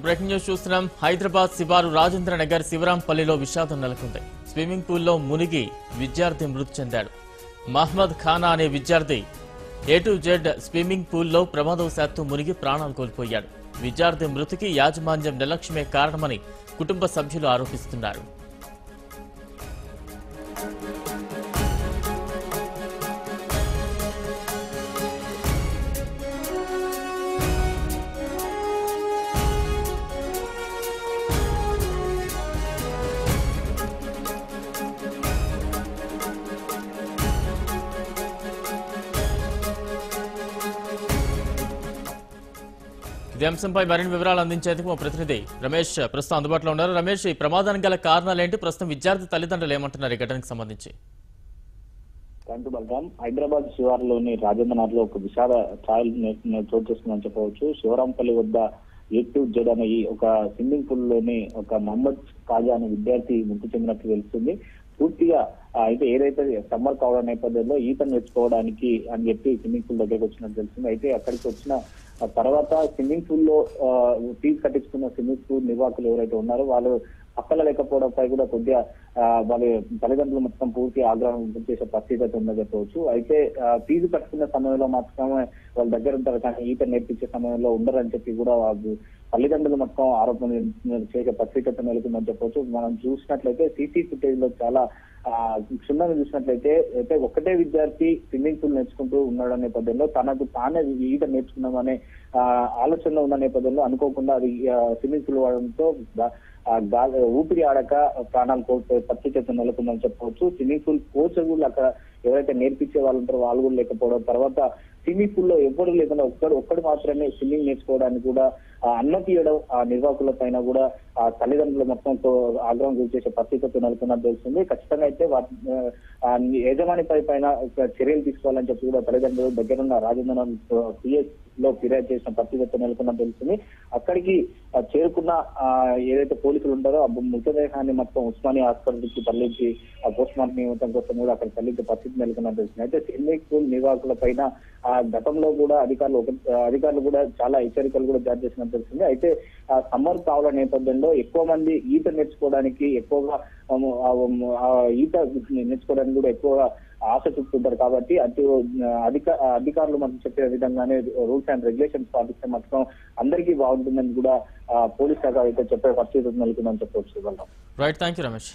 Breaking news చూస్తున్నాం. హైదరాబాద్ శివారు రాజేంద్ర నగర్ శివరాంపల్లిలో విషాదం నెలకొంది. స్విమ్మింగ్ పూల్లో మునిగి విద్యార్థి మృతి చెందాడు. మహ్మద్ ఖానా అనే విద్యార్థి A to Z స్విమ్మింగ్ పూల్లో ప్రమాదవశాత్తు మునిగి ప్రాణాలు కోల్పోయాడు. విద్యార్థి మృతికి యాజమాన్యం నిర్లక్ష్యమే కారణమని కుటుంబ సభ్యులు ఆరోపిస్తున్నారు. ఇదే అంశంపై మరిన్ని వివరాలు అందించేందుకు మా ప్రతినిధి రమేష్ ప్రస్తుతం అందుబాటులో ఉన్నారు. రమేష్, ఈ ప్రమాదానికి గల కారణాలు ఏంటి? ప్రస్తుతం విద్యార్థి తల్లిదండ్రులు ఏమంటున్నారు ఈ ఘటనకు సంబంధించి? బలరాం, హైదరాబాద్ శివారులోని రాజేంద్రనగర్ లో ఒక విషాద ఛాయలు చోటు చేసుకుందని చెప్పవచ్చు. శివరాంపల్లి వద్ద A to Z అనే ఒక స్విమ్మింగ్ పూల్ లోని ఒక మహమ్మద్ ఖాజా అనే విద్యార్థి మృతి చెందినట్లు తెలుస్తుంది. పూర్తిగా అయితే ఏదైతే సమ్మర్ కావడం నేపథ్యంలో ఈత నేర్చుకోవడానికి అని చెప్పి స్విమ్మింగ్ పూల్ దగ్గరకు వచ్చినట్టు తెలుస్తుంది. అయితే అక్కడికి వచ్చిన తర్వాత స్విమ్మింగ్ పూల్ లో ఫీజు కట్టించుకున్న స్విమ్మింగ్ పూల్ నిర్వాహకులు ఎవరైతే ఉన్నారో వాళ్ళు పక్కన లేకపోవడంపై కూడా కొద్దిగా వాళ్ళ తల్లిదండ్రులు మొత్తం పూర్తి ఆగ్రహం చేసే పరిస్థితి అయితే ఉందని చెప్పవచ్చు. అయితే ఫీజు కట్టుకున్న సమయంలో మాత్రమే వాళ్ళ దగ్గర ఉంటారు, కానీ ఈత నేర్పించే సమయంలో ఉండరని చెప్పి కూడా వాళ్ళు తల్లిదండ్రులు మొత్తం ఆరోపణలు చేసే పరిస్థితి అయితే నెలకొందని చెప్పవచ్చు. మనం చూసినట్లయితే సీసీ ఫుటేజ్ లో చాలా క్షుణ్ణంగా చూసినట్లయితే అయితే ఒకటే విద్యార్థి స్విమ్మింగ్ పూల్ నేర్చుకుంటూ ఉన్నాడు నేపథ్యంలో తనకు తానే ఈత నేర్చుకున్నామనే ఆలోచనలో ఉన్న నేపథ్యంలో అనుకోకుండా అది స్విమ్మింగ్ పూల్ వాడడంతో ఊపిరి ఆడక ప్రాణాలు కోల్పోయే పరిస్థితి అయితే నెలకొందని చెప్పవచ్చు. స్విమ్మింగ్ పూల్ కోచ్ కూడా అక్కడ ఎవరైతే నేర్పించే వాళ్ళు ఉంటారో వాళ్ళు కూడా లేకపోవడం, తర్వాత స్విమ్మింగ్ పూల్ లో ఎవ్వరు లేకుండా ఒక్కడు మాత్రమే స్విమ్మింగ్ నేర్చుకోవడానికి కూడా అనుమతి ఇవ్వడం ఆ నిర్వాహకుల పైన కూడా ఆ తల్లిదండ్రులు మొత్తంతో ఆగ్రహం గురి చేసే పరిస్థితి నెలకొన్నట్టు తెలుస్తుంది. ఖచ్చితంగా అయితే యజమానిపై పైన చర్యలు తీసుకోవాలని చెప్పి కూడా తల్లిదండ్రులు దగ్గరున్న రాజేంద్ర పిఎస్ లో ఫిర్యాదు చేసిన పరిస్థితి నెలకొన్నట్టు తెలుస్తుంది. అక్కడికి చేరుకున్న ఏదైతే పోలీసులు ఉంటారో ఆ మృతదేహాన్ని మొత్తం ఉస్మానియా హాస్పిటల్కి తరలించి ఆ పోస్ట్ మార్టం నిమిత్తం కోసం కూడా అక్కడ తరలించే పరిస్థితి నెలకొన్నట్టు తెలుస్తుంది. అయితే స్విమ్మింగ్ పూల్ నిర్వాహకుల పైన ఆ గతంలో కూడా అధికారులు కూడా చాలా హెచ్చరికలు కూడా జారీ చేసినట్టు తెలుస్తుంది. అయితే సమ్మర్ కావడం నేపథ్యంలో ఎక్కువ మంది ఈత నేర్చుకోవడానికి ఎక్కువగా ఈత నేర్చుకోవడానికి కూడా ఎక్కువగా ఆశ చూపుతుంటారు. కాబట్టి అధికారులు మనం చెప్పే విధంగానే రూల్స్ అండ్ రెగ్యులేషన్స్ పాటిస్తే మాత్రం అందరికీ బాగుంటుందని కూడా పోలీస్ శాఖ అయితే చెప్పే పరిస్థితి నెలకొందని చెప్పవచ్చు. Right, thank you Ramesh.